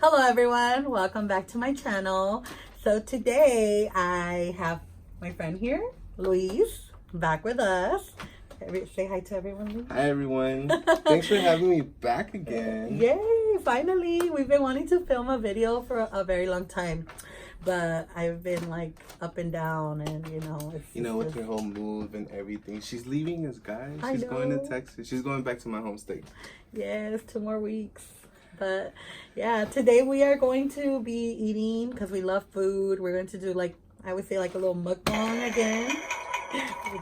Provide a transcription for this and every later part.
Hello everyone, welcome back to my channel. So today I have my friend here, Luis, back with us. Say hi to everyone, Luis. Hi everyone. Thanks for having me back again. Yay, finally. We've been wanting to film a video for a very long time. But I've been like up and down and with her whole move and everything. She's leaving us, guys. She's going to Texas. She's going back to my home state. Yes, 2 more weeks. But yeah, today we are going to be eating because we love food. We're going to do like, I would say like a little mukbang again.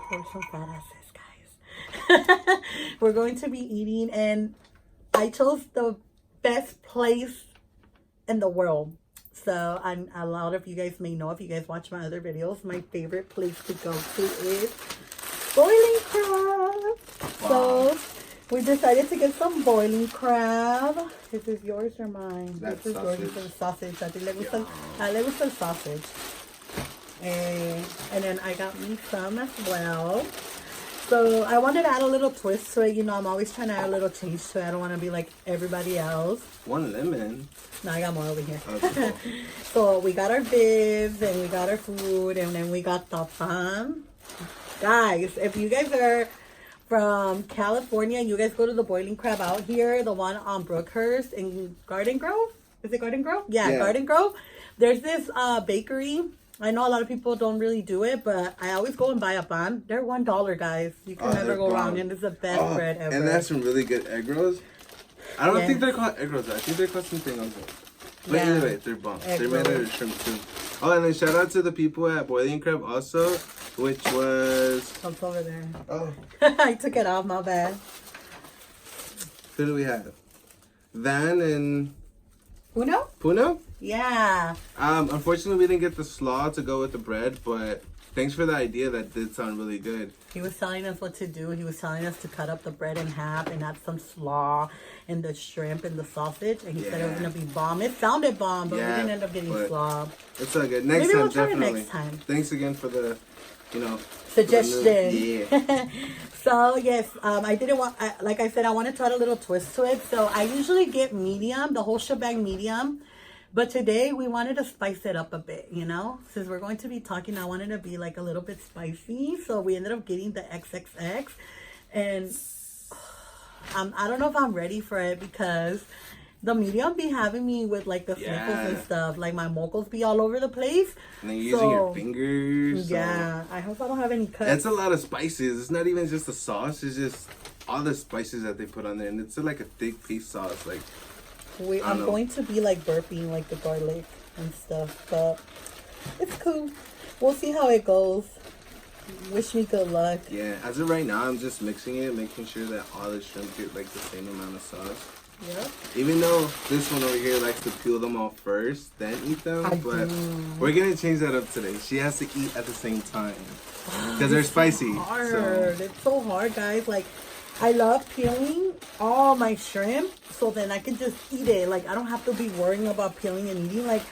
Pour some fatasses, guys. We're going to be eating and I chose the best place in the world. So a lot of you guys may know if you guys watch my other videos, my favorite place to go to is boiling crab. Wow. So we decided to get some boiling crab. This is yours or mine? That's this is sausage. yours. This is sausage. I think le gusta sausage. And then I got me some as well. So I wanted to add a little twist to it. You know, I'm always trying to add a little change to it. I don't want to be like everybody else. 1 lemon. No, I got more over here. Okay. So we got our bibs and we got our food and then we got the pan. Guys, if you guys are from California, you guys go to the Boiling Crab out here, the one on Brookhurst in Garden Grove. Is it Garden Grove? Yeah, Garden Grove. There's this bakery. I know a lot of people don't really do it, but I always go and buy a pan. They're $1, guys. You can never go wrong, and it's the best bread ever. And they have some really good egg rolls. I don't think they're called egg rolls. I think they're called something else. But anyway, they're bomb. They're made out of shrimp too. Oh, and then shout out to the people at Boiling Crab also, which was... It's over there. Oh. I took it off, my bad. Who do we have? Van and... Puno? Yeah. Unfortunately, we didn't get the slaw to go with the bread, but thanks for the idea. That did sound really good. He was telling us what to do. He was telling us to cut up the bread in half and add some slaw and the shrimp and the sausage. And he said it was going to be bomb. It sounded bomb, but we didn't end up getting slaw. It's all good. Next Maybe time, we'll try definitely. it next time. Thanks again for the, suggestion. Yeah. So, yes, I didn't want, like I said, I wanted to add a little twist to it. So, I usually get medium, the whole shebang medium. But today, we wanted to spice it up a bit, Since we're going to be talking, I wanted to be like a little bit spicy. So, we ended up getting the XXX. And I don't know if I'm ready for it because the medium be having me with like the sniffles and stuff. Like my mocos be all over the place. And then you're using your fingers. Yeah, I hope I don't have any cuts. That's a lot of spices. It's not even just the sauce. It's just all the spices that they put on there. And it's like a thick piece sauce. Like, I'm going to be like burping like the garlic and stuff. But it's cool. We'll see how it goes. Wish me good luck. Yeah, as of right now, I'm just mixing it, making sure that all the shrimp get like the same amount of sauce. Yep. Even though this one over here likes to peel them all first, then eat them. But we're going to change that up today. She has to eat at the same time. Because they're spicy. Hard. It's so hard, guys. Like, I love peeling all my shrimp so then I can just eat it. Like, I don't have to be worrying about peeling and eating. Like,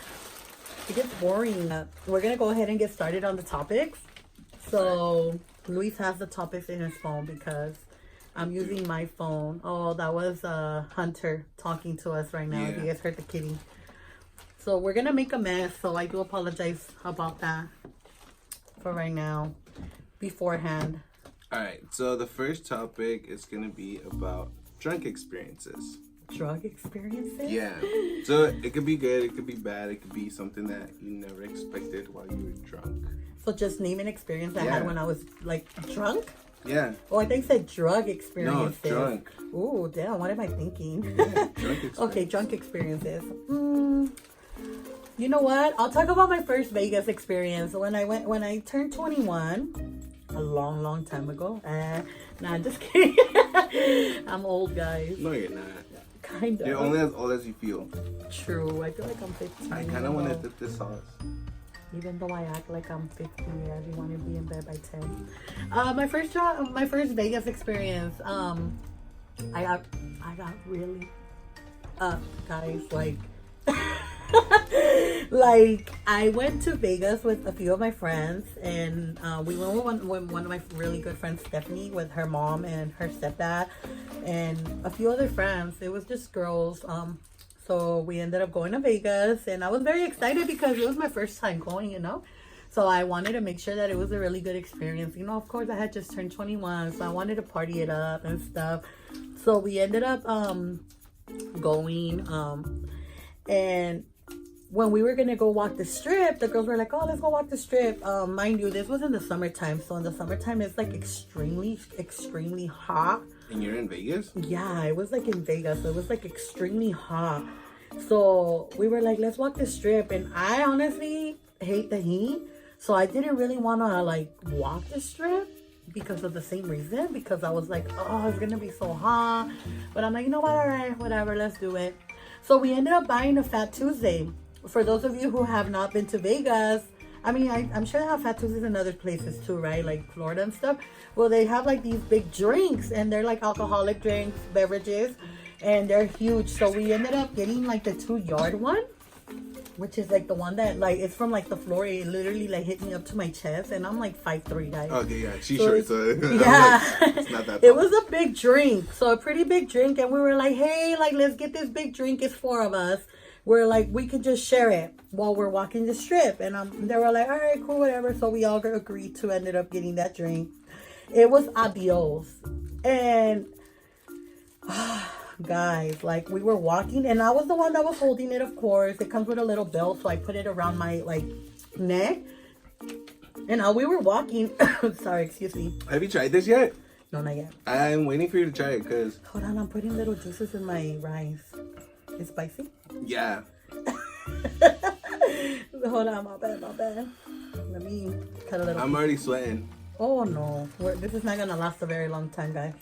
it gets boring. We're going to go ahead and get started on the topics. So, Luis has the topics in his phone because I'm using my phone. Oh, that was Hunter talking to us right now. Yeah. If you guys heard the kitty. So, we're going to make a mess. So, I do apologize about that for right now, beforehand. Alright, so the first topic is going to be about drunk experiences. Drug experiences? Yeah. So, it could be good, it could be bad, it could be something that you never expected while you were drunk. So just name an experience I had when I was like drunk? Yeah. Oh, I think it said drug experiences. No, drunk. Ooh, damn, what am I thinking? Yeah, drunk experiences. Okay, drunk experiences. You know what? I'll talk about my first Vegas experience. When I turned 21, a long time ago. Nah, I'm just kidding. I'm old, guys. No, you're not. Kind of. You're only as old as you feel. True. I feel like I'm 15. I kind of want to dip this sauce. Even though I act like I'm 50, I really want to be in bed by 10. My first Vegas experience, I got really, guys, like, like, I went to Vegas with a few of my friends, and we went with one of my really good friends, Stephanie, with her mom and her stepdad, and a few other friends. It was just girls. So we ended up going to Vegas, and I was very excited because it was my first time going, you know. So I wanted to make sure that it was a really good experience. You know, of course, I had just turned 21, so I wanted to party it up and stuff. So we ended up going, and when we were gonna go walk the strip, the girls were like, "Oh, let's go walk the strip." Mind you, this was in the summertime, so in the summertime it's like extremely hot. And you're in Vegas? Yeah, it was like in Vegas, so it was like extremely hot. So we were like, "Let's walk the strip," and I honestly hate the heat, so I didn't really want to like walk the strip because of the same reason. Because I was like, "Oh, it's gonna be so hot," but I'm like, you know what? All right, whatever, let's do it. So we ended up buying a Fat Tuesday. For those of you who have not been to Vegas, I mean, I'm sure they have Fat Tuesdays in other places too, right? Like Florida and stuff. Well, they have like these big drinks, and they're like alcoholic drinks, beverages, and they're huge. So we ended up getting like the 2-yard one, which is like the one that like it's from like the floor. It literally like hit me up to my chest, and I'm like 5'3", guys. Okay, yeah, she's short, so yeah, like, it's not that it tall. was a big drink, so a pretty big drink, and we were like, hey, like let's get this big drink. It's 4 of us. We're like, we could just share it while we're walking the strip. And they were like, all right, cool, whatever. So we all agreed to ended up getting that drink. It was adios. And guys, like we were walking, and I was the one that was holding it, of course. It comes with a little belt, so I put it around my like neck. And while we were walking, sorry, excuse me. Have you tried this yet? No, not yet. I'm waiting for you to try it, because... Hold on, I'm putting little juices in my rice. It's spicy? Yeah. Hold on, my bad. Let me cut a little. I'm already sweating. Oh no, this is not gonna last a very long time, guys.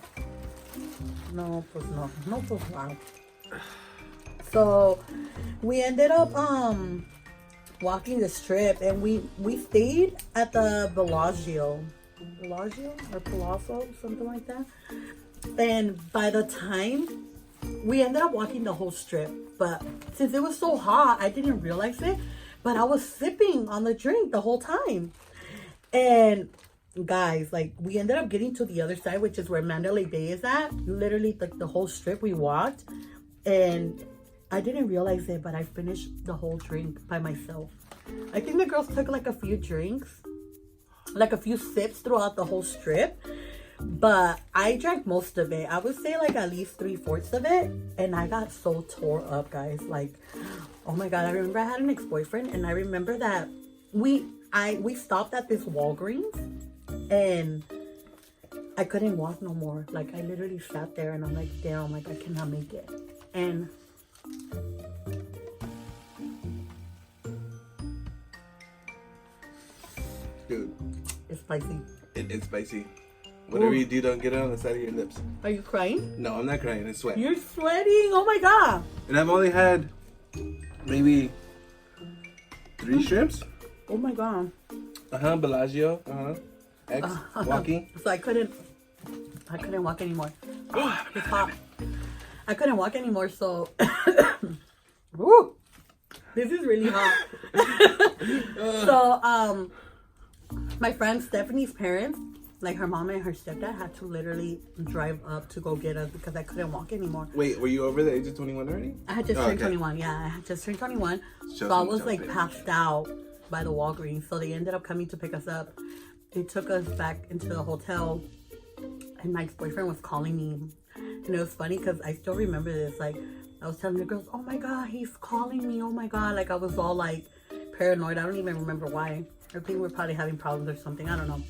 No, pues no. Wow. So we ended up walking the strip, and we stayed at the Bellagio or Palazzo, something like that. And by the time we ended up walking the whole strip, but since it was so hot, I didn't realize it, but I was sipping on the drink the whole time. And guys, like we ended up getting to the other side, which is where Mandalay Bay is at. Literally like the whole strip we walked, and I didn't realize it, but I finished the whole drink by myself. I think the girls took like a few drinks, like a few sips throughout the whole strip, but I drank most of it. I would say like at least 3/4 of it, and I got so tore up, guys. Like, oh my god, I remember I had an ex-boyfriend, and I remember that we stopped at this Walgreens, and I couldn't walk no more. Like I literally sat there, and I'm like, damn, like I cannot make it. And Dude, it's spicy. It's spicy. Whatever you do, don't get it on the side of your lips. Are you crying? No, I'm not crying. It's sweat. You're sweating. Oh my god. And I've only had maybe 3 shrimps. Oh my god. Bellagio. X. Walking. So I couldn't walk anymore. It's hot. I couldn't walk anymore, so woo, this is really hot. So my friend Stephanie's parents, like her mom and her stepdad, had to literally drive up to go get us because I couldn't walk anymore. Wait, were you over the age of 21 already? I had just turned 21. Yeah, I had just turned 21. So I was like passed out by the Walgreens. So they ended up coming to pick us up. They took us back into the hotel, and my ex-boyfriend was calling me. And it was funny because I still remember this. Like, I was telling the girls, oh my god, he's calling me. Oh my god. Like, I was all like paranoid. I don't even remember why. I think we're probably having problems or something. I don't know.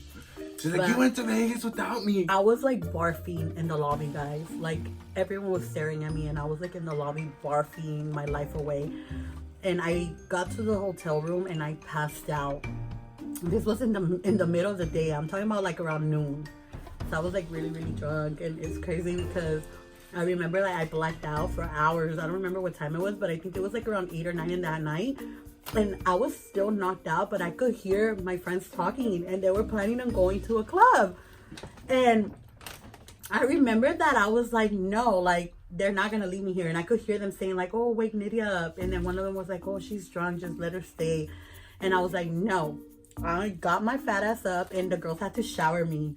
She's like, you went to Vegas without me. I was like barfing in the lobby, guys. Like, everyone was staring at me, and I was like in the lobby barfing my life away. And I got to the hotel room, and I passed out. This was in the middle of the day. I'm talking about like around noon. So I was like really drunk, and it's crazy because I remember like I blacked out for hours. I don't remember what time it was, but I think it was like around 8 or 9 in that night. And I was still knocked out, but I could hear my friends talking, and they were planning on going to a club. And I remember that I was like, no, like they're not gonna leave me here. And I could hear them saying like, oh, wake Nidia up. And then one of them was like, oh, she's drunk, just let her stay. And I was like, no. I got my fat ass up, and the girls had to shower me.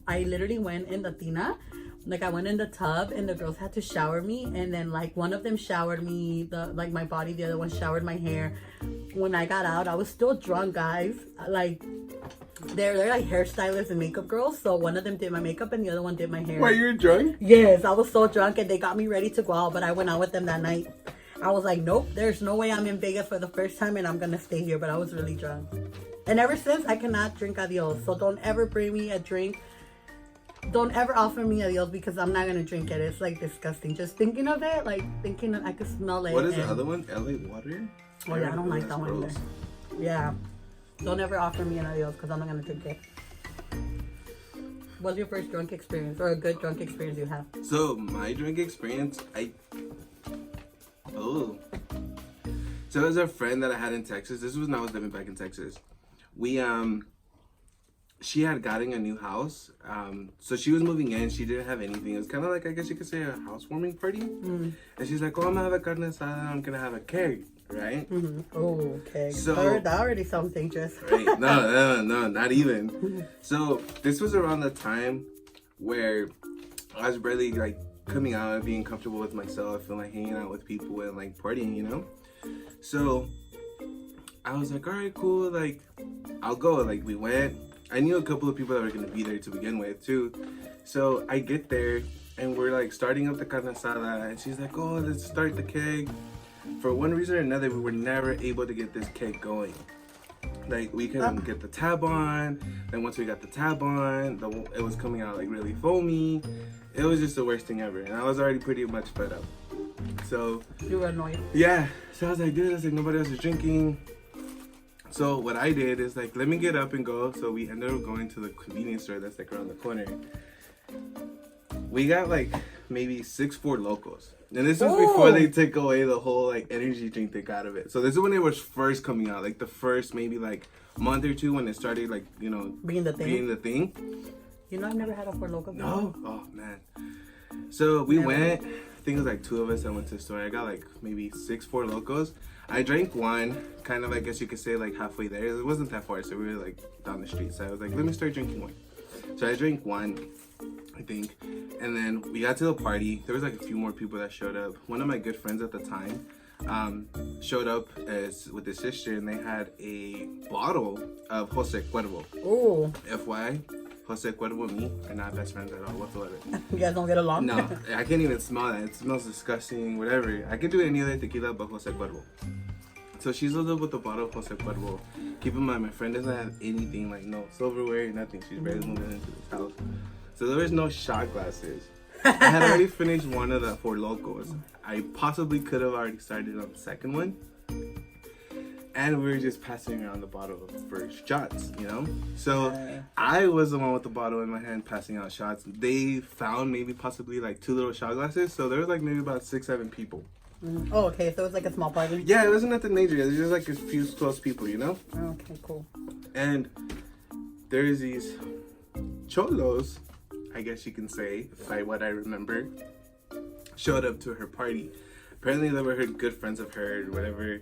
I literally went in the tina Like, I went in the tub and the girls had to shower me, and then like one of them showered me, my body, the other one showered my hair. When I got out, I was still drunk, guys. Like, they're like hairstylists and makeup girls, so one of them did my makeup and the other one did my hair. Why, you were drunk? Yes, I was so drunk, and they got me ready to go out, but I went out with them that night. I was like, nope, there's no way I'm in Vegas for the first time and I'm gonna stay here, but I was really drunk. And ever since, I cannot drink adios, so don't ever bring me a drink. Don't ever offer me adios, because I'm not gonna drink it. It's like disgusting. Just thinking of it, like thinking I could smell it. What is the other one? LA water? Oh yeah, I don't like that one either. Yeah. Don't ever offer me an adios, because I'm not gonna drink it. What's your first drunk experience, or a good drunk experience you have? So my drink experience, so it was a friend that I had in Texas. This was when I was living back in Texas. She had gotten a new house. So she was moving in. She didn't have anything. It was kind of like, I guess you could say, a housewarming party. And she's like, oh, I'm gonna have a carne asada. I'm gonna have a keg, right? Oh, keg. So that already sounds dangerous. Right? No, not even. So this was around the time where I was barely like coming out and being comfortable with myself and like hanging out with people and like partying, you know? So I was like, all right, cool. Like, I'll go. Like, we went. I knew a couple of people that were going to be there to begin with, too. So I get there, and we're, like, starting up the carne asada. And she's like, oh, let's start the keg. For one reason or another, we were never able to get this keg going. Like, we couldn't get the tab on. Then once we got the tab on, it was coming out, like, really foamy. It was just the worst thing ever. And I was already pretty much fed up. So you were annoyed. Yeah. So I was like, dude, nobody else is drinking. So what I did is like, let me get up and go. So we ended up going to the convenience store that's like around the corner. We got like maybe 6 Four Locos. And this was before they took away the whole like energy drink they got of it. So this is when it was first coming out, like the first maybe like month or two when it started like, you know, being the thing. You know, I've never had a Four Loko before. No? Oh man. So we went, I think it was like 2 of us that went to the store. I got like maybe 6 Four Locos. I drank one, kind of, I guess you could say, like halfway there. It wasn't that far, so we were like down the street. So I was like, let me start drinking one. So I drank one, I think. And then we got to the party. There was like a few more people that showed up. One of my good friends at the time showed up with his sister, and they had a bottle of Jose Cuervo. Oh. FYI. Jose Cuervo and me are not best friends at all whatsoever. You guys don't get along? No, I can't even smell that. It smells disgusting, whatever. I could do any other tequila but Jose Cuervo. So she's loaded up with a bottle of Jose Cuervo. Keep in mind, my friend doesn't have anything, like no silverware, nothing. She's barely moving into this house. So there was no shot glasses. I had already finished one of the Four Locos. I possibly could have already started on the second one. And we were just passing around the bottle for shots, you know? So I was the one with the bottle in my hand passing out shots. They found maybe possibly like 2 little shot glasses. So there was like maybe about 6-7 people. Oh, okay. So it was like a small party? Yeah, it wasn't nothing major. It was just like a few close people, you know? Okay, cool. And there's these cholos, I guess you can say, by what I remember, showed up to her party. Apparently they were her good friends of hers, whatever.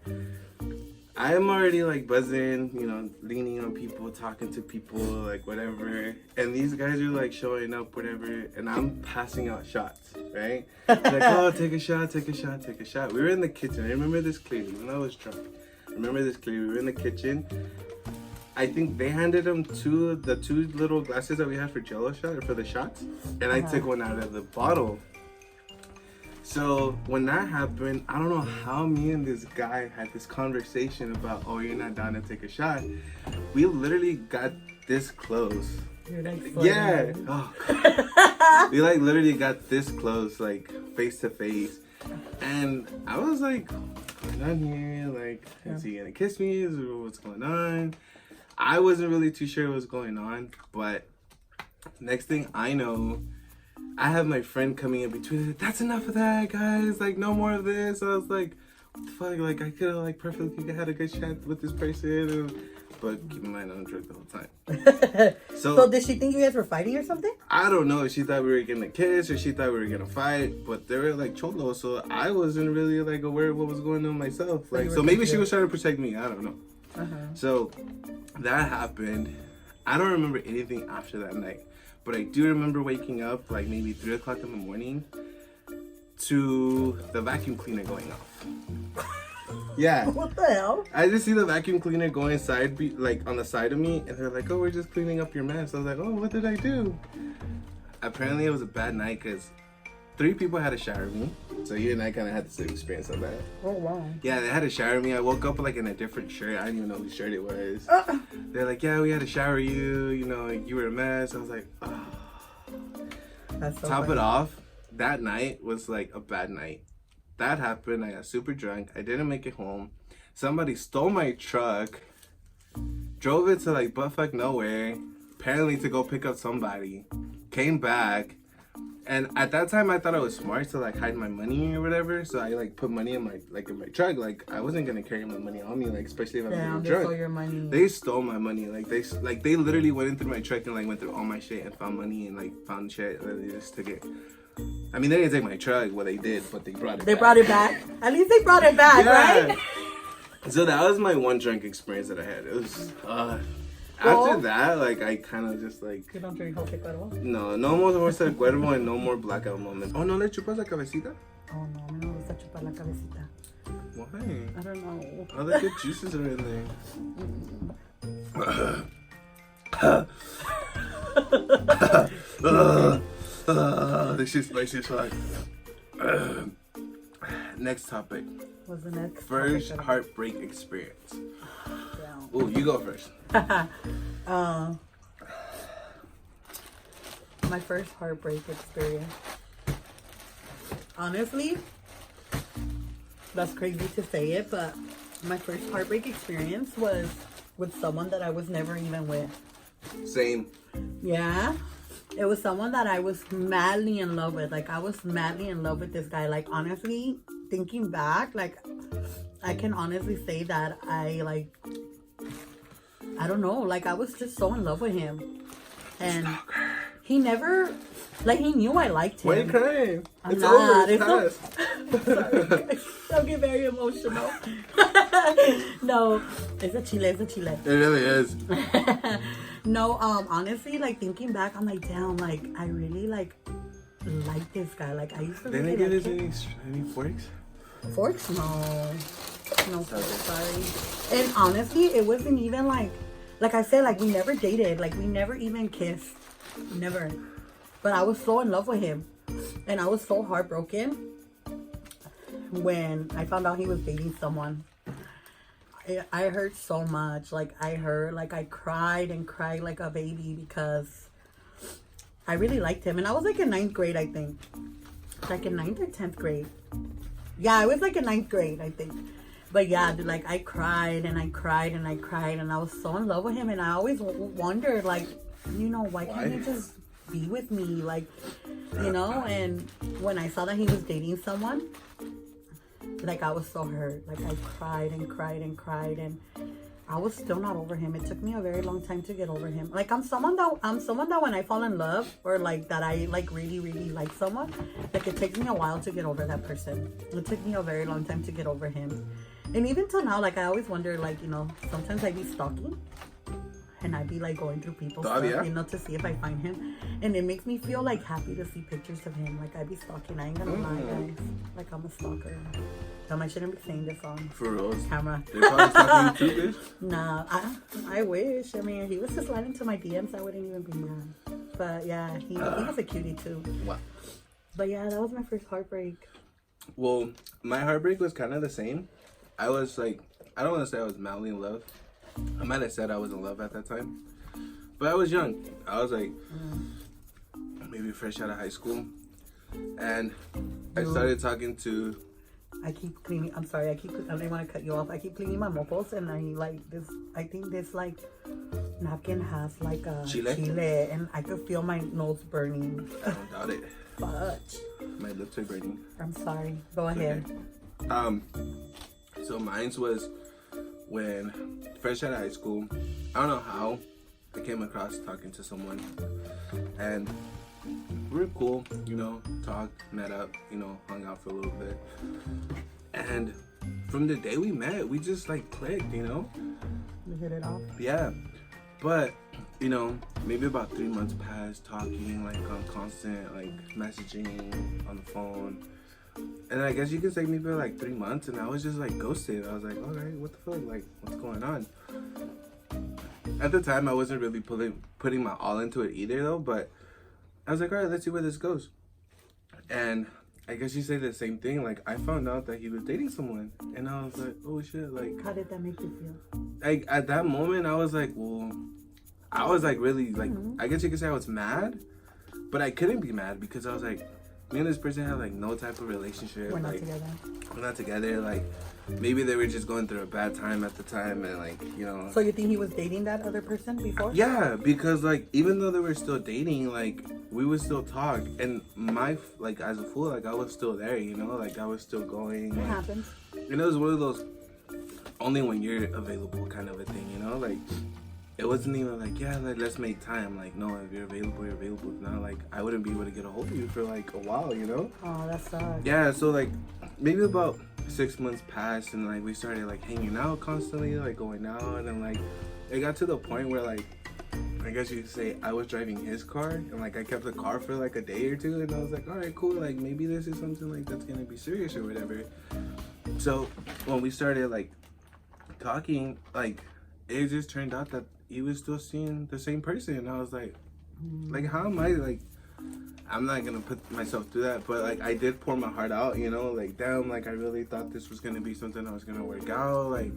I'm already like buzzing, you know, leaning on people, talking to people, like whatever. And these guys are like showing up, whatever. And I'm passing out shots, right? Like, oh, take a shot, take a shot, take a shot. We were in the kitchen. I remember this clearly when I was drunk. I remember this clearly. We were in the kitchen. I think they handed them the 2 little glasses that we had for Jello shot or for the shots. And I took one out of the bottle. So when that happened, I don't know how me and this guy had this conversation about, oh, you're not down to take a shot. We literally got this close. You're like, yeah. Oh. We like literally got this close, like face to face. And I was like, what's going on here? Like, is he gonna kiss me? What's going on? I wasn't really too sure what was going on, but next thing I know, I have my friend coming in between. That's enough of that, guys. Like, no more of this. I was like, what the fuck? Like, I could have like perfectly had a good chat with this person, but keep in mind, I don't drink the whole time. So did she think you guys were fighting or something? I don't know. She thought we were gonna kiss, or she thought we were gonna fight. But they were like cholos, so I wasn't really like aware of what was going on myself. Like, so maybe she was trying to protect me. I don't know. So that happened. I don't remember anything after that night. but I do remember waking up like maybe 3 o'clock in the morning to the vacuum cleaner going off. Yeah. What the hell? I just see the vacuum cleaner going like on the side of me, and they're like, "Oh, we're just cleaning up your mess." I was like, "Oh, what did I do?" Apparently, it was a bad night because 3 people had to shower me. So you and I kind of had the same experience of that. Oh, wow. Yeah, they had to shower me. I woke up like in a different shirt. I didn't even know whose shirt it was. They're like, "Yeah, we had to shower you. You know, you were a mess." I was like, "Oh." That's so Top funny. it off, that night was like a bad night. That happened. I got super drunk. I didn't make it home. Somebody stole my truck, drove it to like buttfuck nowhere, apparently to go pick up somebody. Came back, and at that time I thought I was smart to like hide my money or whatever. So I like put money in my truck. Like I wasn't gonna carry my money on me, like especially if I'm Damn, they drunk. stole your money. They stole my money. Like they literally went in through my truck and like went through all my shit and found money and like found shit and they just took it. I mean, they didn't take my truck. Well, they did, but they brought it. They back. brought it back. At least they brought it back, right? So that was my one drunk experience that I had. It was Well, after that, like I kind of just like you don't drink Jose Cuervo? no more Jose Cuervo and no more blackout moments. Oh, no le chupas la cabecita? Oh, no, a mí me gusta chupar la cabecita. Why? I don't know. All the good juices are in there. This shit's spicy as fuck. Next topic. What's the next? First topic? heartbreak experience. Yeah. Oh, you go first. My first heartbreak experience. Honestly, that's crazy to say it, but my first heartbreak experience was with someone that I was never even with. Same. Yeah. It was someone that I was madly in love with. Like, I was madly in love with this guy. Like, honestly, thinking back, like, I can honestly say that I don't know. Like, I was just so in love with him. And he never, like, he knew I liked him. Why are you crying? I'm It's not. over. It's It's past. Don't get very emotional. No, it's a chile. It really is. No, honestly, like, thinking back, I'm like, damn, like, I really, like this guy. Like, I used to Didn't really they give like us him. any forks? Forks? No, sorry. And honestly, it wasn't even like I said, like, we never dated. Like, we never even kissed. Never. But I was so in love with him. And I was so heartbroken when I found out he was dating someone. I hurt so much. Like, I cried and cried like a baby because I really liked him. And I was like in 9th grade, I think. Like in 9th or 10th grade. Yeah, I was like in 9th grade, I think. But yeah, dude, like, I cried and I cried and I cried. And I was so in love with him. And I always wondered, like, you know, why can't he just be with me? Like, you know? And when I saw that he was dating someone, like, I was so hurt. Like, I cried and cried and cried, and I was still not over him. It took me a very long time to get over him. Like, I'm someone that when I fall in love, or like that I like really, really like someone, like, it takes me a while to get over that person. It took me a very long time to get over him. And even till now, like, I always wonder, like, you know, sometimes I'd be stalking. And I'd be like going through people's stuff, you know, to see if I find him. And it makes me feel like happy to see pictures of him. Like, I'd be stalking. I ain't gonna lie, guys. Like, I'm a stalker. I shouldn't be saying this on For real. camera. They're probably stalking you too, bitch. Nah, I wish. I mean, he was just sliding to my DMs. I wouldn't even be mad. But yeah, he was a cutie too. Wow. But yeah, that was my first heartbreak. Well, my heartbreak was kind of the same. I was like, I don't want to say I was madly in love. I might have said I was in love at that time. But I was young. I was like, maybe fresh out of high school. And I started talking to... I keep cleaning. I'm sorry. I didn't want to cut you off. I keep cleaning my mopos, and I like this. I think this like napkin has like a chile, and I could feel my nose burning. I don't doubt it. Fudge. My lips are burning. I'm sorry. Go ahead. Okay. So mine was when fresh out of high school. I don't know how I came across talking to someone, and we were cool, you know, talked, met up, you know, hung out for a little bit. And from the day we met, we just like clicked, you know? You hit it off? Yeah. But you know, maybe about 3 months passed, talking, like, on constant, like, messaging on the phone. And I guess you could say maybe like 3 months, and I was just like ghosted. I was like, all right, what the fuck? Like, what's going on? At the time, I wasn't really putting my all into it either, though. But I was like, all right, let's see where this goes. And I guess you say the same thing. Like, I found out that he was dating someone, and I was like, oh shit. Like, how did that make you feel? Like, at that moment, I was like, well, I was like really like, I guess you could say I was mad, but I couldn't be mad because I was like, me and this person had like no type of relationship. We're not like, together. We're not together. Like, maybe they were just going through a bad time at the time, and like, you know. So you think he was dating that other person before? Yeah, because like even though they were still dating, like we would still talk, and my like as a fool, like I was still there, you know, like I was still going. What like, happens? You know, it was one of those only when you're available kind of a thing, you know, like. It wasn't even like, yeah, like, let's make time. Like, no, if you're available, you're available. If not, like, I wouldn't be able to get a hold of you for, like, a while, you know? Oh, that sucks. Yeah, so, like, maybe about 6 months passed, and, like, we started, like, hanging out constantly, like, going out. And, like, it got to the point where, like, I guess you could say I was driving his car. And, like, I kept the car for, like, a day or two. And I was like, all right, cool. Like, maybe this is something, like, that's going to be serious or whatever. So, when we started, like, talking, like, it just turned out that he was still seeing the same person. And I was like, how am I, like, I'm not gonna put myself through that, but like I did pour my heart out, you know, like damn, like I really thought this was gonna be something that was gonna work out, like,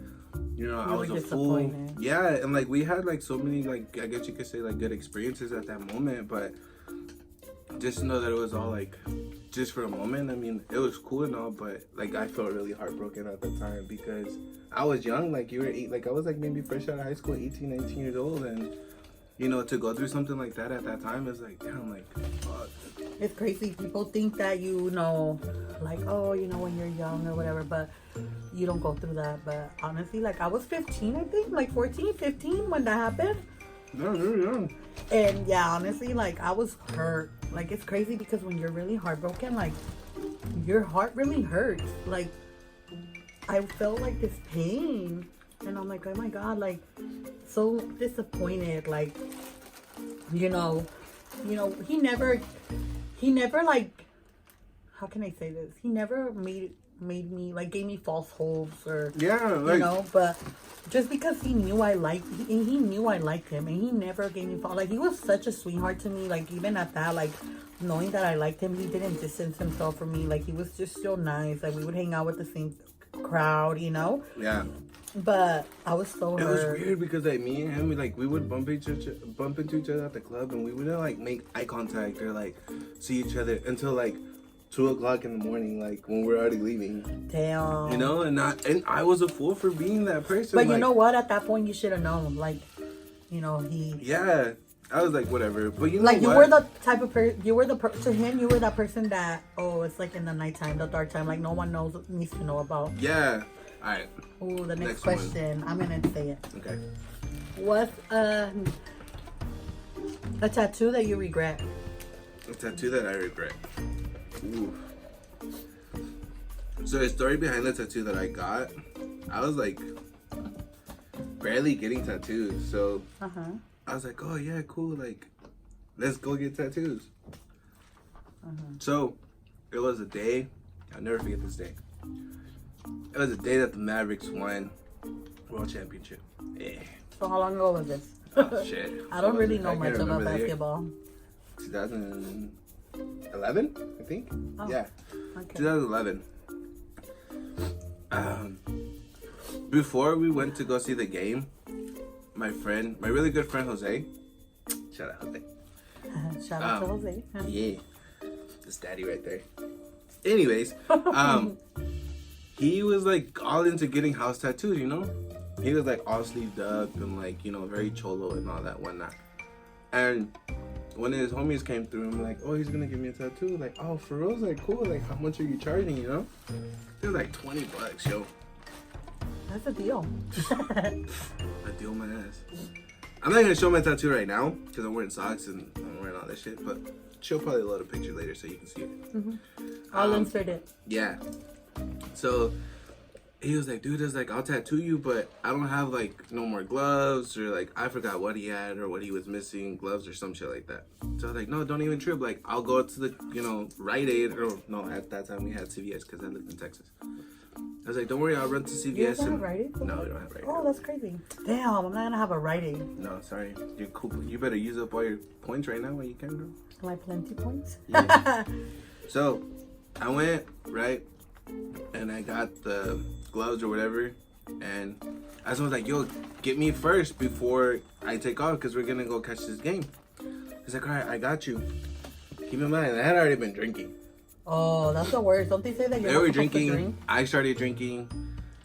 you know, I was a fool. Yeah, and like we had like so many, like, I guess you could say like good experiences at that moment, but just to know that it was all like just for a moment. I mean, it was cool and all, but like I felt really heartbroken at the time because I was young. Like you were like I was like maybe fresh out of high school, 18, 19 years old, and you know, to go through something like that at that time is like, damn, like, fuck. It's crazy. People think that, you know, like, oh, you know, when you're young or whatever, but you don't go through that. But honestly, like, I was 15, I think, like 14, 15 when that happened. No, you're young. And yeah, honestly, like, I was hurt. Like, it's crazy because when you're really heartbroken, like, your heart really hurts. Like, I felt like this pain. And I'm like, oh my God, like, so disappointed. Like, you know, he never like, how can I say this? He never made me, like, gave me false hopes or, yeah, like, you know, but just because he knew I liked, he knew I liked him, and he never gave me false, like, he was such a sweetheart to me. Like, even at that, like, knowing that I liked him, he didn't distance himself from me. Like, he was just so nice. Like, we would hang out with the same crowd, you know? Yeah. But I was so hurt. It was weird because like me and him, we would bump into each other at the club, and we wouldn't like make eye contact or like see each other until like 2 o'clock in the morning, like when we're already leaving. Damn. You know, and I was a fool for being that person. But like, you know what? At that point, you should have known. Like, you know, he. Yeah, I was like, whatever. But you know, like, what? you were the type of person. You were to him. You were that person that, oh, it's like in the nighttime, the dark time. Like, no one needs to know about. Yeah. All right. Oh, the next question. I'm gonna say it. Okay. What's a tattoo that you regret? A tattoo that I regret. Ooh. So the story behind the tattoo that I got, I was like barely getting tattoos. So I was like, oh yeah, cool. Like, let's go get tattoos. So it was a day. I'll never forget this day. It was the day that the Mavericks won World Championship. Yeah. So how long ago was this? Oh, shit. I don't really know much about basketball. 2011, I think. Oh, yeah. Okay. 2011. Before we went to go see the game, my really good friend Jose. Shout out Jose. Shout out to Jose. Yeah. This daddy right there. Anyways, he was like all into getting house tattoos, you know? He was like all sleeved up and like, you know, very cholo and all that whatnot. And one of his homies came through and like, oh, he's gonna give me a tattoo. Like, oh, for real? Like, cool. Like, how much are you charging, you know? It was like $20, yo. That's a deal. A deal my ass. I'm not gonna show my tattoo right now because I'm wearing socks and I'm wearing all this shit, but she'll probably load a picture later so you can see it. I'll insert it. Yeah. So he was like, dude, it's like, I'll tattoo you, but I don't have like no more gloves, or like I forgot what he had or what he was missing, gloves or some shit like that. So I was like, no, don't even trip. Like, I'll go to the, you know, Rite Aid, or no, at that time we had CVS because I lived in Texas. I was like, don't worry, I'll run to CVS. You don't have Rite Aid? No, we don't have Rite Aid. Oh, that's crazy. Damn, I'm not gonna have a Rite Aid. No, sorry. You're cool. You better use up all your points right now while you can, girl. My plenty points. Yeah. So, I went, right, and I got the gloves or whatever, and I was like, yo, get me first before I take off, because we're gonna go catch this game. He's like, all right, I got you. Keep in mind, I had already been drinking. Oh, that's the worst. Don't they say that you're They were not supposed to drinking. drink? I started drinking.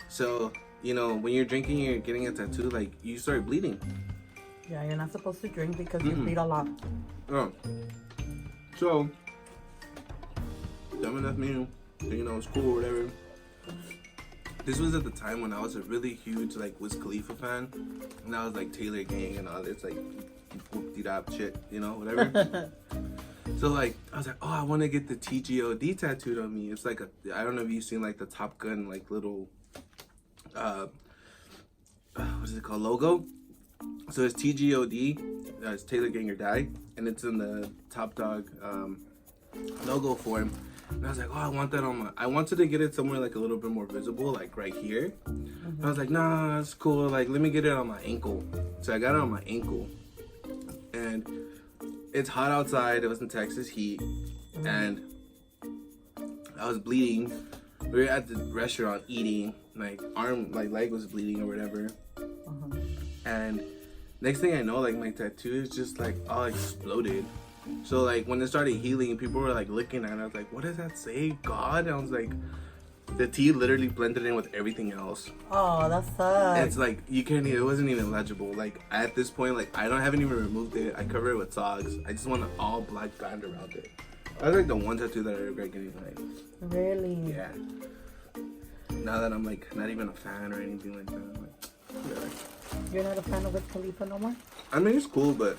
So, you know, when you're drinking, you're getting a tattoo, like, you start bleeding. Yeah, you're not supposed to drink because you bleed a lot. Oh. So, dumb enough me, you know, it's cool or whatever. This was at the time when I was a really huge, like, Wiz Khalifa fan. And I was, like, Taylor Gang and all this, like, whoop-de-dop shit, you know, whatever. So, like, I was like, oh, I want to get the TGOD tattooed on me. It's like a, I don't know if you've seen, like, the Top Gun, like, little, what is it called, logo? So it's TGOD, it's Taylor Gang or Die, and it's in the Top Dog logo form. And I was like, oh, I want that on my, I wanted to get it somewhere, like, a little bit more visible, like, right here. I was like, nah, it's cool. Like, let me get it on my ankle. So I got it on my ankle. And it's hot outside. It was in Texas heat. And I was bleeding. We were at the restaurant eating. Like, arm, like, leg was bleeding or whatever. And next thing I know, like, my tattoo is just, like, all exploded. So, like, when it started healing, people were, like, looking at it. I was like, what does that say? God? And I was like, the tea literally blended in with everything else. Oh, that sucks. It's like, you can't even, it wasn't even legible. Like, at this point, like, haven't even removed it. I cover it with socks. I just want an all black band around it. That was, like, the one tattoo that I regret getting, like. Really? Yeah. Now that I'm, like, not even a fan or anything like that, I'm like, yeah. You're not a fan of Wiz Khalifa no more? I mean, it's cool, but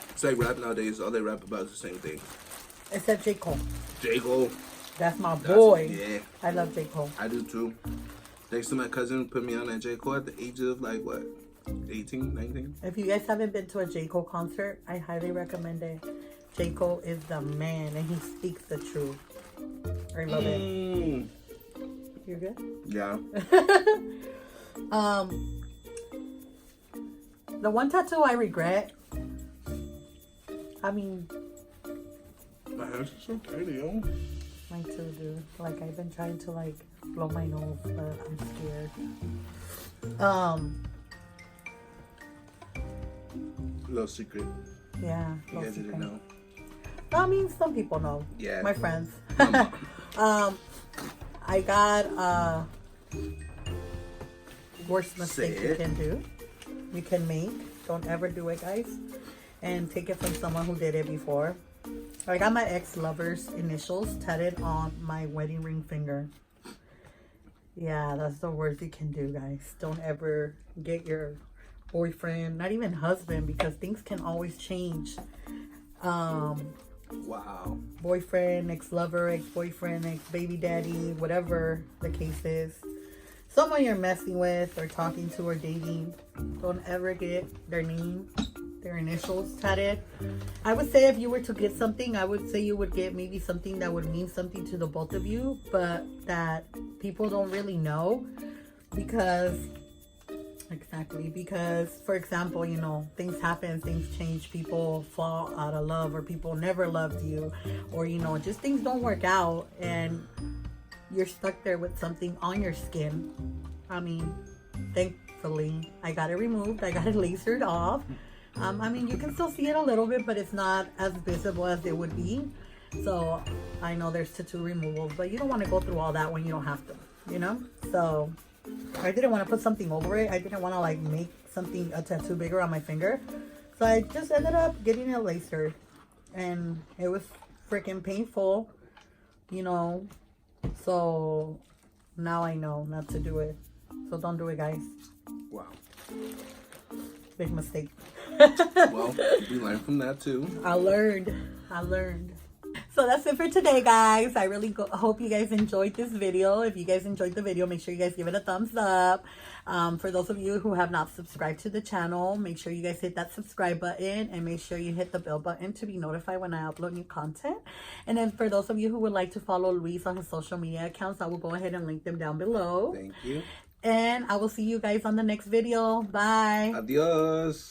it's like rap nowadays. All they rap about is the same thing. Except J. Cole. J. Cole. That's my boy. Yeah. I love J. Cole. I do too. Thanks to my cousin put me on that J. Cole at the age of, like, what, 18, 19? If you guys haven't been to a J. Cole concert, I highly recommend it. J. Cole is the man, and he speaks the truth. I love it. You're good? Yeah. The one tattoo I regret, I mean, My hands are so tiny, yo. mine too, dude. Like, I've been trying to, like, blow my nose, but I'm scared. Little secret. Yeah. You guys didn't know. I mean, some people know. Yeah. My friends. I got worst mistake you can do. You can make. Don't ever do it, guys. And take it from someone who did it before. I got my ex-lover's initials tatted on my wedding ring finger. Yeah, that's the worst you can do, guys. Don't ever get your boyfriend, not even husband, because things can always change. Wow. Boyfriend, ex-lover, ex-boyfriend, ex-baby daddy, whatever the case is. Someone you're messing with or talking to or dating, don't ever get their name, their initials tatted. I would say if you were to get something, I would say you would get maybe something that would mean something to the both of you, but that people don't really know because, for example, you know, things happen, things change, people fall out of love, or people never loved you, or, you know, just things don't work out and you're stuck there with something on your skin. I mean, thankfully, I got it removed. I got it lasered off. I mean, you can still see it a little bit, but it's not as visible as it would be. So I know there's tattoo removals, but you don't want to go through all that when you don't have to, you know? So I didn't want to put something over it. I didn't want to, like, make something, a tattoo bigger on my finger. So I just ended up getting it lasered. And it was freaking painful, you know? So now I know not to do it. So don't do it, guys. Wow. Big mistake. Well, we learned from that too. I learned. So that's it for today, guys. I really hope you guys enjoyed this video. If you guys enjoyed the video, make sure you guys give it a thumbs up. For those of you who have not subscribed to the channel, make sure you guys hit that subscribe button and make sure you hit the bell button to be notified when I upload new content. And then for those of you who would like to follow Luis on his social media accounts, I will go ahead and link them down below. Thank you. And I will see you guys on the next video. Bye. Adios.